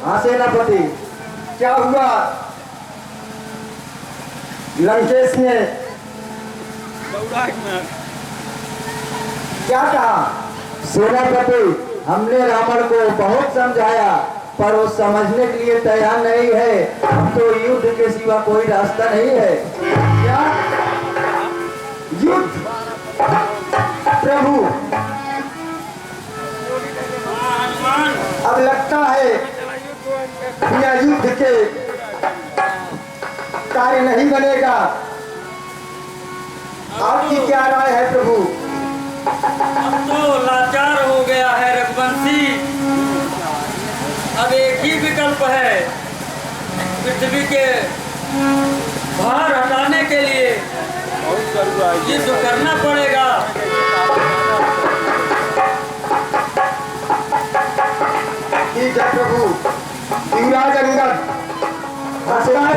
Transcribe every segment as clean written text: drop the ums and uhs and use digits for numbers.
हाँ सेनापति, क्या हुआ? लंकेश ने क्या कहा? सेनापति, हमने रावण को बहुत समझाया पर वो समझने के लिए तैयार नहीं है। अब तो युद्ध के सिवा कोई रास्ता नहीं है। क्या युद्ध? प्रभु, अब लगता है बिना युद्ध के कार्य नहीं बनेगा। आपकी क्या राय है प्रभु? अब तो लाचार हो गया है रघुवंशी। अब एक ही विकल्प है, पृथ्वी के भार हटाने के लिए युद्ध करना पड़ेगा। ठीक है प्रभु। युवराज अंगद,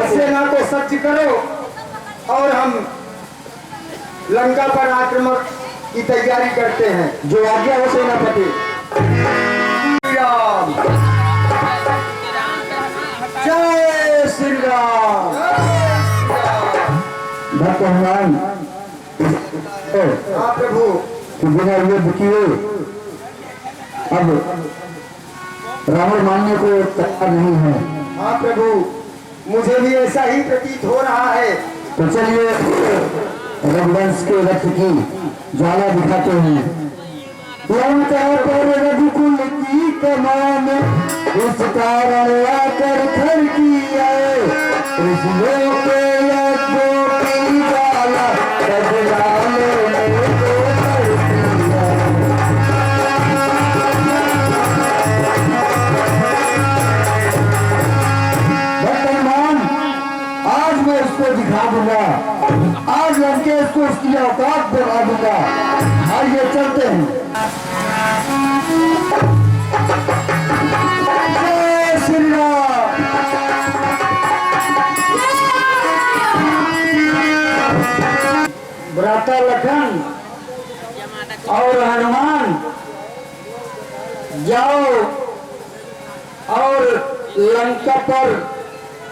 सेना को सज्ज करो और हम लंका पर आक्रमण की तैयारी करते हैं। जो आज्ञा हो सेनापति। राम, जय श्री राम। भक्त हनुमान, हाँ प्रभु। बिना युद्ध किए अब रावण मानने को तैयार नहीं है। हाँ प्रभु, मुझे भी ऐसा ही प्रतीत हो रहा है। तो चलिए रघुवंश के रथ की ज्वाला दिखाते हैं। लंका पर रघुकुल की कमान इस कारण आकर खड़की है। ऋषियों के यज्ञों की ज्वाला रघुलाने में तो खड़की है। वर्तमान आज मैं उसको दिखा दूंगा। आज लंकेश को उसकी औकात दिखा दूंगा। आइए चलते हैं। जय श्री राम। भ्राता लखन और हनुमान जाओ और लंका पर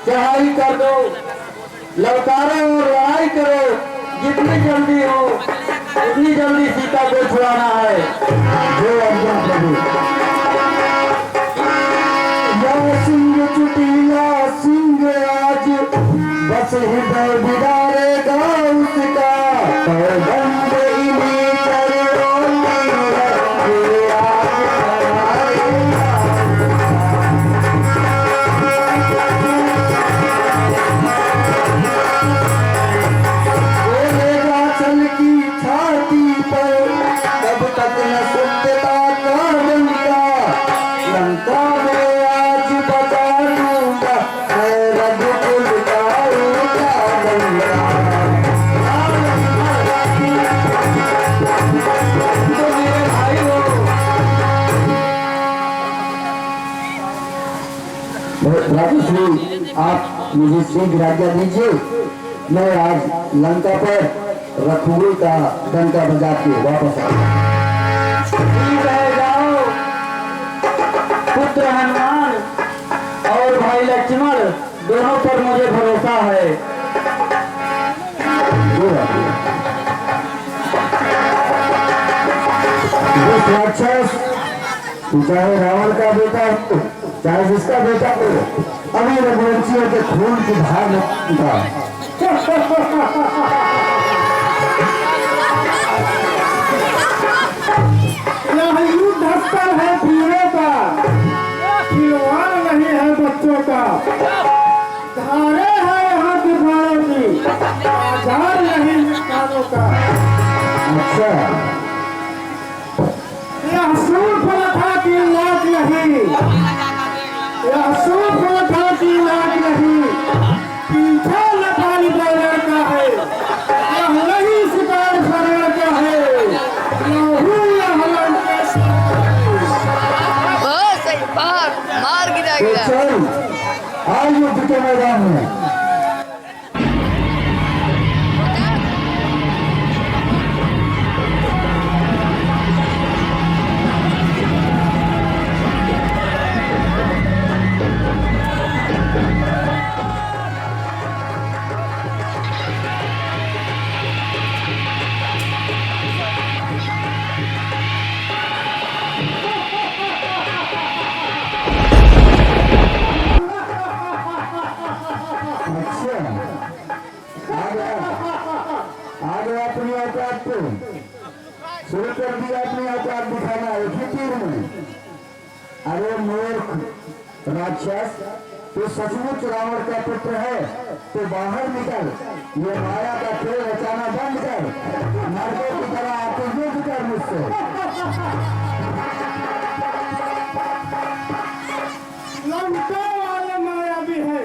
चढ़ाई कर दो, ललकारो और लड़ाई करो। जितनी जल्दी हो उतनी जल्दी सीता को छुड़ाना है। जो अर्जुन प्रभु। यह सिंह चुटीला सिंह आज बस हृदय बिगाड़ेगा उसका। आप मुझे शीघ्र आज्ञा दीजिए। मैं आज लंका पर रघुकुल का डंका बजा के वापस जाओ पुत्र हनुमान और भाई लक्ष्मण, दोनों पर मुझे भरोसा है। राक्षस चाहे रावण का बेटा हो चाहे जिसका बेटा हो, अभी रघुवंशियों के खून की धार नहीं था। यह युद्ध स्थल है वीरों का, खिलवाड़ नहीं है बच्चों का। धारे है यहाँ की भाड़ों की, बाजार नहीं कानों का। अच्छा, यह सूर्पनखा की लाज नहीं, यह सूर्पनखा की लाज नहीं। पीछे लखाई बैलर का है, यह नहीं शिकार शरण का है। सही मार गिरा तो चल आज युद्ध के मैदान में। राक्षस, तू सचमुच रावण का पुत्र है तो बाहर निकल, ये माया का खेल रचाना बंद कर, मर्दों की तरह आकर युद्ध कर मुझसे। लंका वाले माया भी है,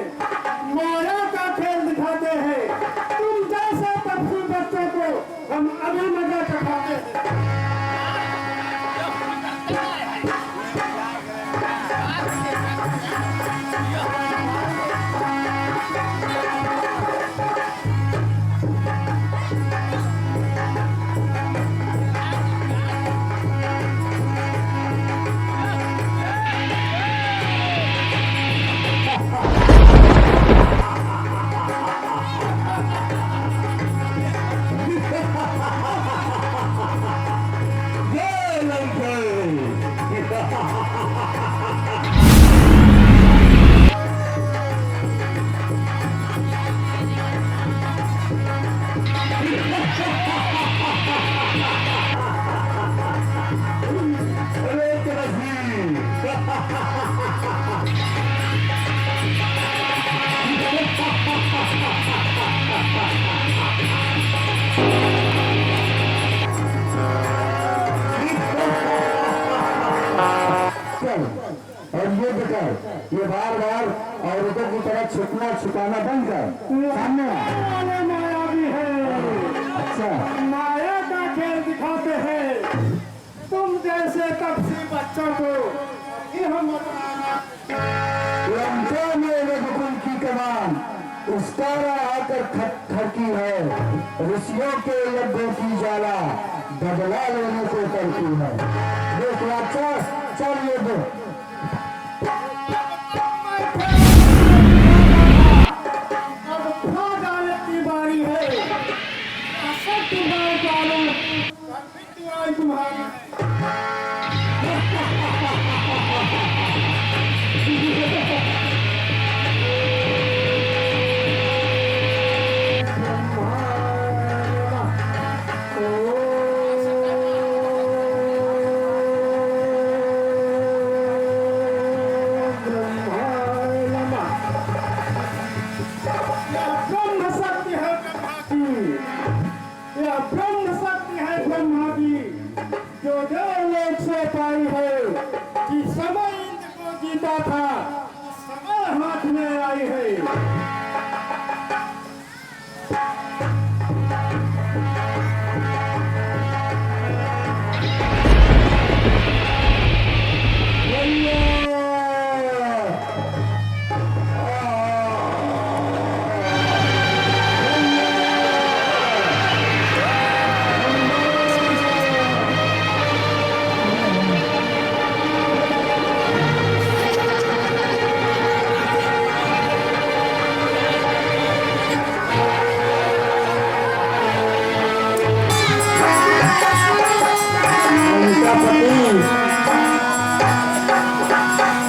माया का खेल दिखाते हैं। तुम जैसे पक्षी बच्चों को हम अभी मजा चखाते हैं। और युद्ध कर, ये बार बार औरतों की तरह छुपना छुपाना बंद कर, सामने आ। माया भी है, अच्छा, माया का खेल दिखाते हैं। तुम जैसे पक्षी बच्चों को यह मत लंका में रघुकुल की कमान उस तारा आकर खड़की है, ऋषियों के यज्ञों की ज्वाला बदला लेने को करती है। देख राक्षस, चल युद्ध। तुम्हारी ब्रह्म शक्ति है ब्रह्मा की, यह ब्रह्म शक्ति है ब्रह्मा की, जो लोग से पाई है कि समय इंद्र को जीता था, समय हाथ में आई है।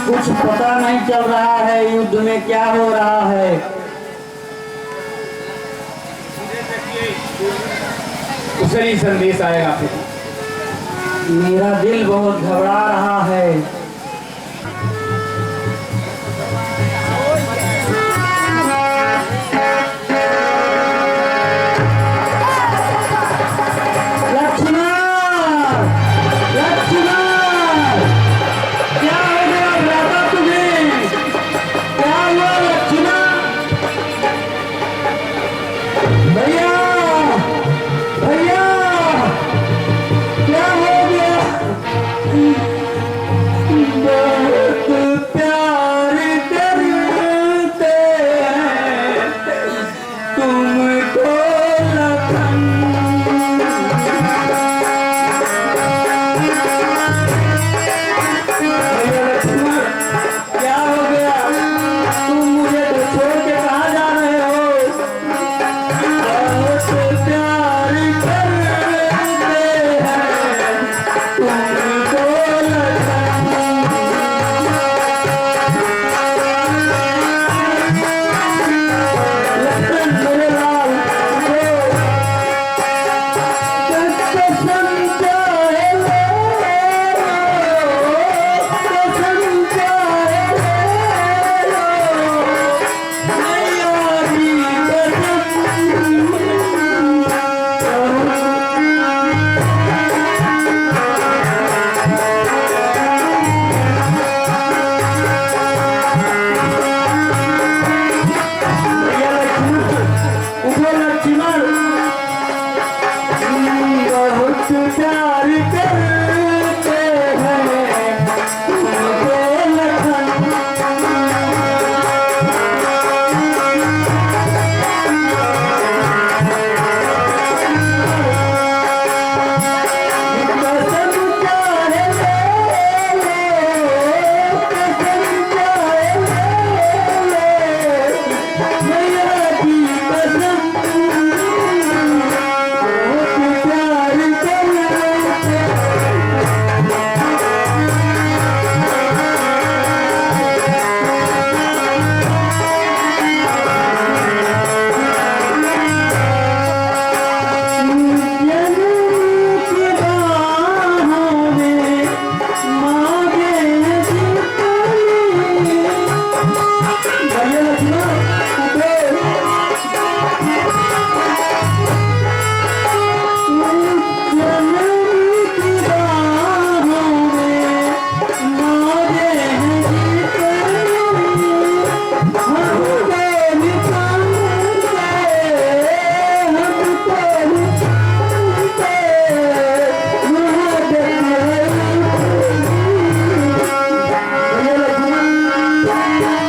कुछ पता नहीं चल रहा है युद्ध में क्या हो रहा है। उसे ही संदेश आएगा फिर। मेरा दिल बहुत घबरा रहा है।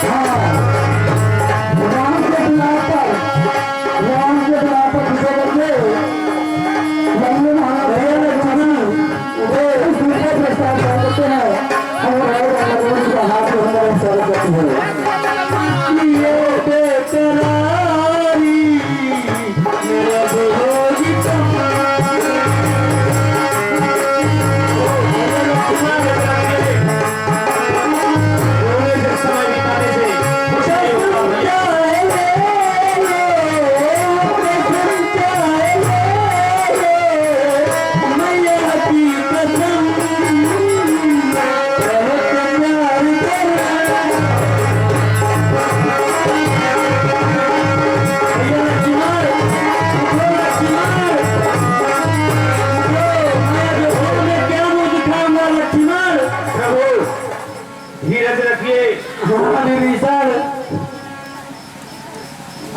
राम के बिना पर किसे करके लंबे महाना दूसरे प्रस्ताव करते हैं और का हाथ में हमारे स्वागत करती है। ये बेकरारी मेरा भोगी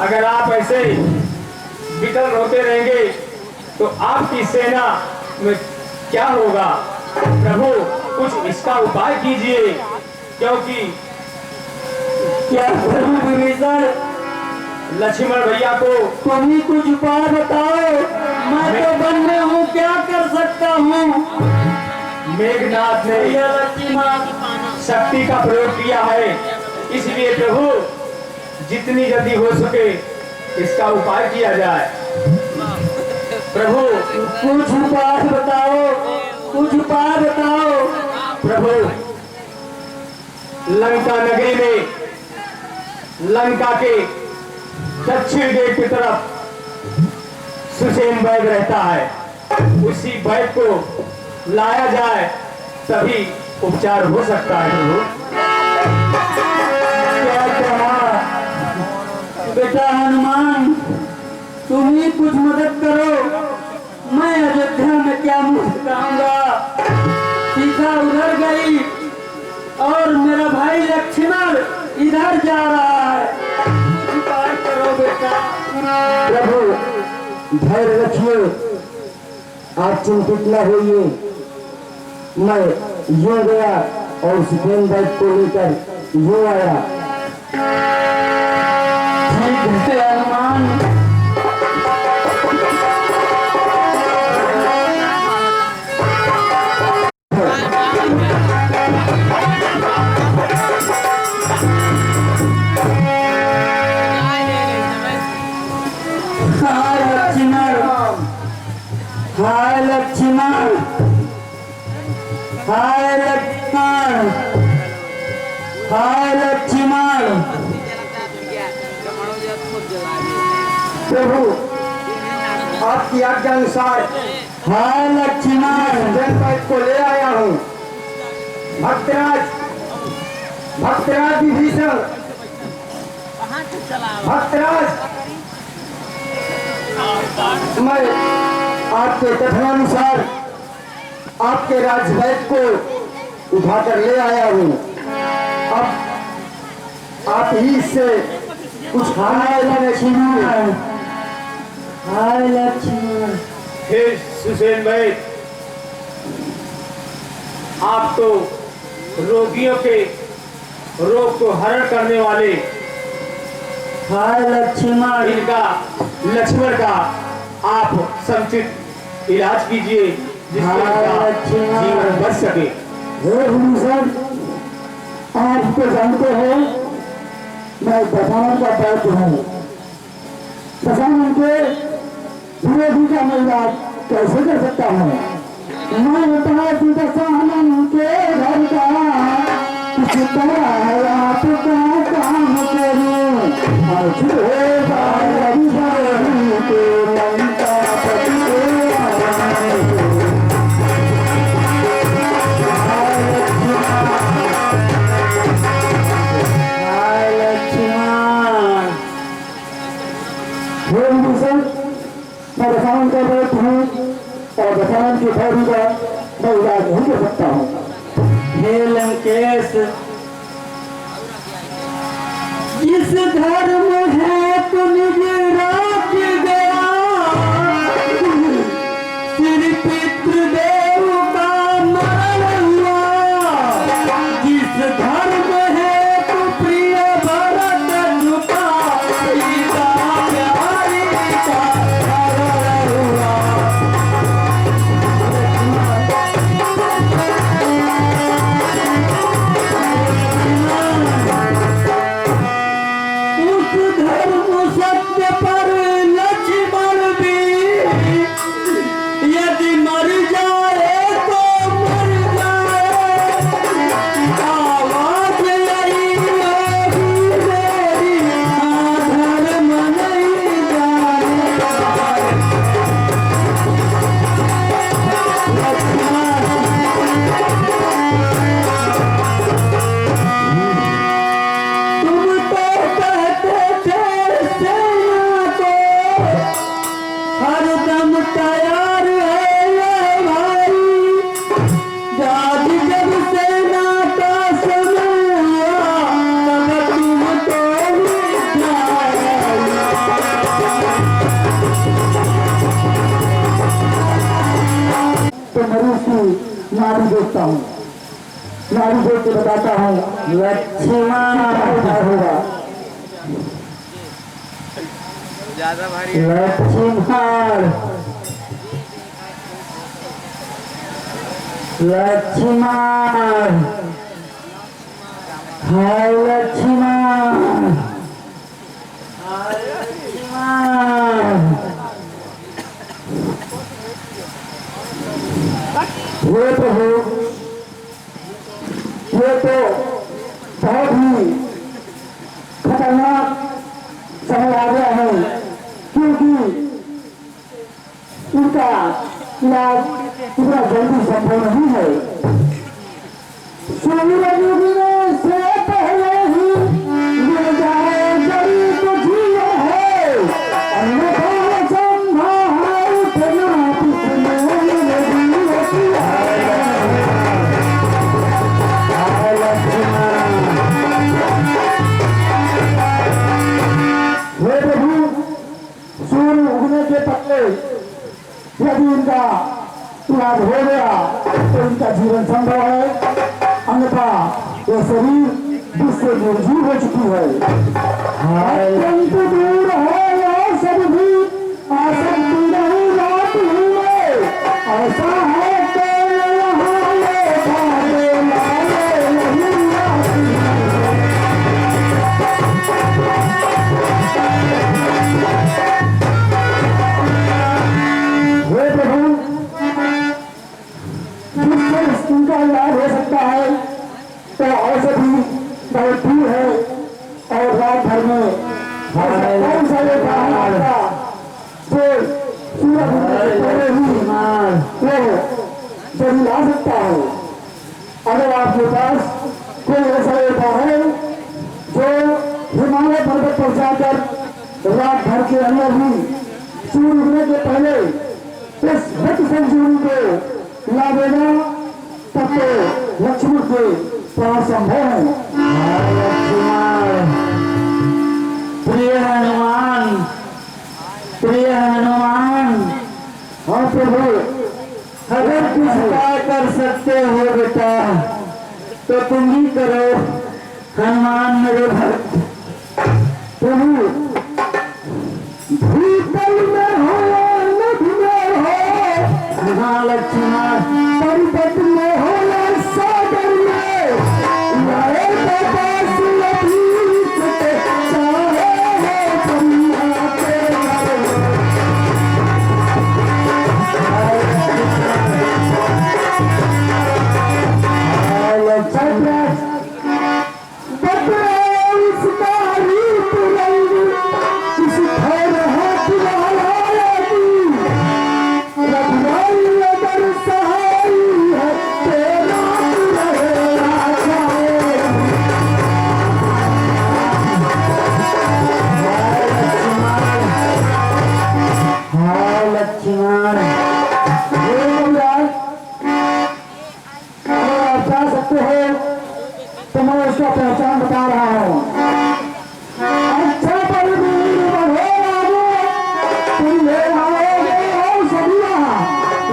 अगर आप ऐसे विकल होते रहेंगे तो आपकी सेना में क्या होगा। प्रभु कुछ इसका उपाय कीजिए, क्योंकि क्या प्रभु विभीषण लक्ष्मण भैया को तुम ही कुछ उपाय बताओ। मैं तो वन में हूँ, क्या कर सकता हूँ। मेघनाथ ने शक्ति का प्रयोग किया है, इसलिए प्रभु जितनी जल्दी हो सके इसका उपाय किया जाए। प्रभु कुछ उपाय बताओ, कुछ उपाय बताओ। प्रभु लंका नगरी में लंका के दक्षिण गेट की तरफ सुसेन वैद्य रहता है, उसी वैद्य को लाया जाए तभी उपचार हो सकता है। प्रभु क्या कहा बेटा हनुमान, तुम ही कुछ मदद करो। मैं अयोध्या में क्या मुंह दिखाऊंगा। सीता उधर गई और मेरा भाई लक्ष्मण इधर जा रहा है। उपाय करो बेटा। प्रभु धैर्य रखिए, आप चिंतित न होइए। मैं यूं गया और सुखेन वैद्य को लेकर यूं आया। ठीक है हनुमान। हाय लक्ष्मण, हाय लक्ष्मण, हाय लक्ष्मण। प्रभु आपकी आज्ञा अनुसार हाय लक्ष्मण। जनपद को ले आया हूँ। भक्तराज विभीषण, भक्तराज मैं आपके कथनानुसार आपके राजवैद्य को उठाकर ले आया हूँ। अब आप ही इससे कुछ हाय लक्ष्मण, हाय लक्ष्मण। हे सुसेन वैद्य, आप तो रोगियों के रोग को हरण करने वाले, हाय लक्ष्मण। इनका लक्ष्मण का आप समुचित इलाज कीजिए जिससे इनका जीवन बच सके। हे विभीषण, आप तो जानते हैं मैं दशानन का वैद्य हूँ। दशानन के विरोधी का मैं इलाज कैसे कर सकता हूँ। मैं बता कि दशानन के घर का किस तरह आपका काम करूँ। मैं दशानन का वैद्य हूँ और दशानन की भैरी का मैं इलाज नहीं कर सकता हूँ। हे लंकेश, जिस धर्म है तो निज राज गया, श्री पितृदेव का मरण हुआ। जिस धर्म है तो प्रिय बताता हूँ लक्ष्मण क्या होगा। लक्ष्मण लक्ष्मण हाय लक्ष्मण लक्ष्मण ये तो हो, ये तो बहुत ही खतरनाक समय आ गया है, क्योंकि इनका इलाज इतना जल्दी संभव नहीं है। सूरज उगने से पहले ही मिल जाए जड़ी तो जियो है, अन्यथा संभाल उठना पिछले लगी होती है। हे प्रभु, सूर्य उगने के पहले यदि इनका इलाज हो गया तो इनका जीवन संभव है, अन्यथा ये शरीर जिससे निर्जीव हो चुकी है। अत्यंत दूर है यह सब भी, आसक्ति नहीं जाती है, ऐसा है कि यहाँ ये खाने लाए नहीं आती। हे प्रभु, जिससे इनका इलाज हो सकता है तो औषधि बहुत दूर है, और रात भर में कौन सा ये कारण आता जो सूरज उगने से पहले ही वो जल्दी ला सकता है। अगर आपके पास कोई ऐसा उपाय है जो हिमालय पर्वत पर जाकर रात भर के अंदर ही सूर्य उगने के पहले इस व्यक्ति संजीवनी को ला देगा, तब तो लक्ष्मण के प्राण संभव है। लक्ष्मण प्रिय हनुमान प्रिय हनुमान हाँ प्रभु, अगर कुछ उपाय कर सकते हो बेटा तो तुम ही करो हनुमान मेरे भक्त। प्रभु, भीतल में हो या नभ में हो, हाँ लक्ष्मण पर्वत में हो या सागर में, लाए तो पास लभी सके, चाहे हो दुनिया के घर में। लक्ष्मण आप जा सकते हो तो मैं उसका पहचान बता रहा हूँ। अच्छा परवीर बढ़ो आगे, तुम ले आओगे औषधियाँ,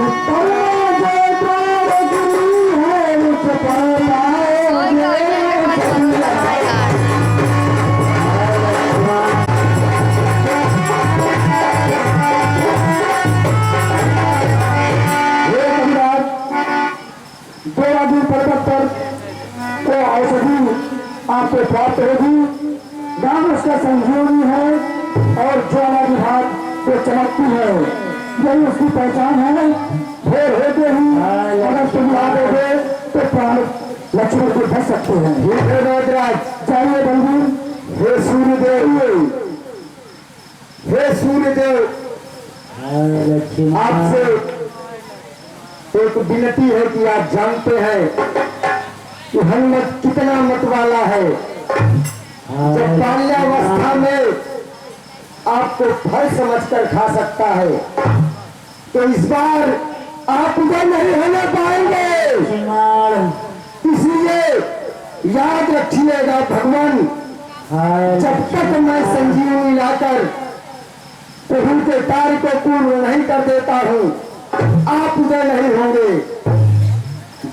उत्तर में जो द्वारगिरी है उस पर पाओगे औषधियाँ। देवादीन पर्वत पर तो औषधि आपको प्राप्त होगी, नाम उसका संजीवनी है, और ज्वाला विभाग जो चमकती है यही उसकी पहचान है। भोर होते ही अगर तुम ला दोगे तो प्राण लक्ष्मण को बच सकते हैं। हे राजराज, जाइए बलवीर। हे सूर्यदेव, हे सूर्यदेव, आपसे एक विनती है कि आप जानते हैं कि हनुमत कितना मत वाला है। जब बाल्यावस्था में आपको फल समझकर खा सकता है, तो इस बार आप उधर नहीं होने पाएंगे। इसलिए याद रखिएगा भगवान, जब तक मैं संजीवनी लाकर प्रभु के कार्य को पूर्ण नहीं कर देता हूँ, आप उधर नहीं होंगे।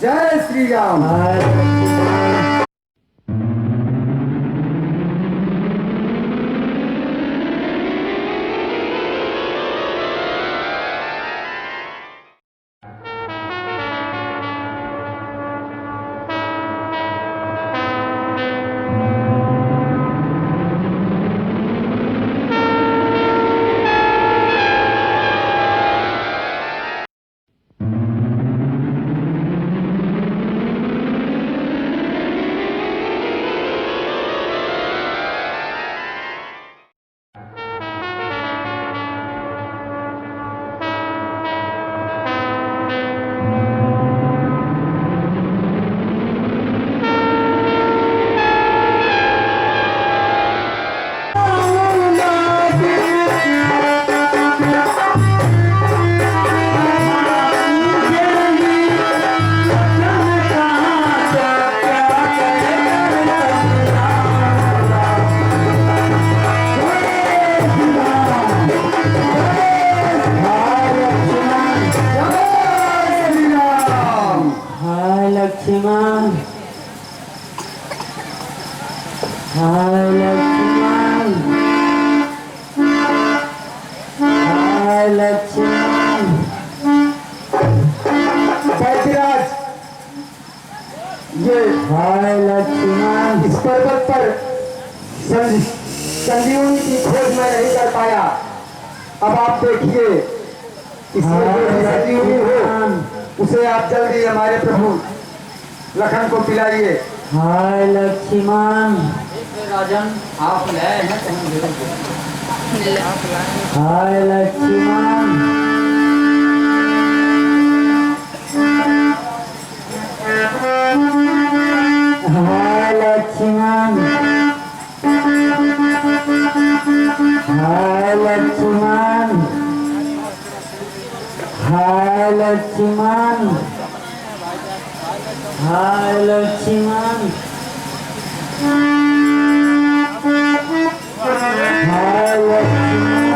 जय श्री राम। हाय लक्ष्मण, हाय लक्ष्मण। बैद्यराज, ये हाय लक्ष्मण। इस पर्वत पर संजीवनी की खोज मैं नहीं कर पाया। अब आप देखिए, इसमें जो भी संजीवनी हो उसे आप जल्दी हमारे प्रभु लखन को पिलाइए। हाय लक्ष्मण, राजन आप लाए हैं तो हम जरूर देंगे। हाय लक्ष्मण। हाय लक्ष्मण, हाय लक्ष्मण, हाय लक्ष्मण, हाय लक्ष्मण, हाय लक्ष्मण। हाय लक्ष्मण।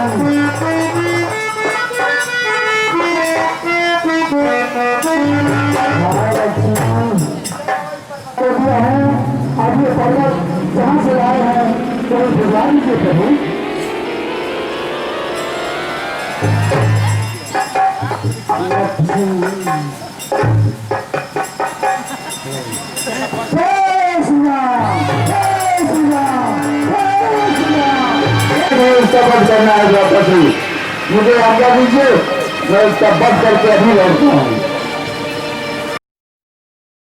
तो ये है, अब ये पर्वत जहाँ से लाए हैं तो भगवान के प्रभु जय श्री राम, जय श्री राम, जय श्री राम। इसका वध करना है द्रौपदी, मुझे आज्ञा दीजिए, मैं इसका वध करके अभी लौटता हूँ।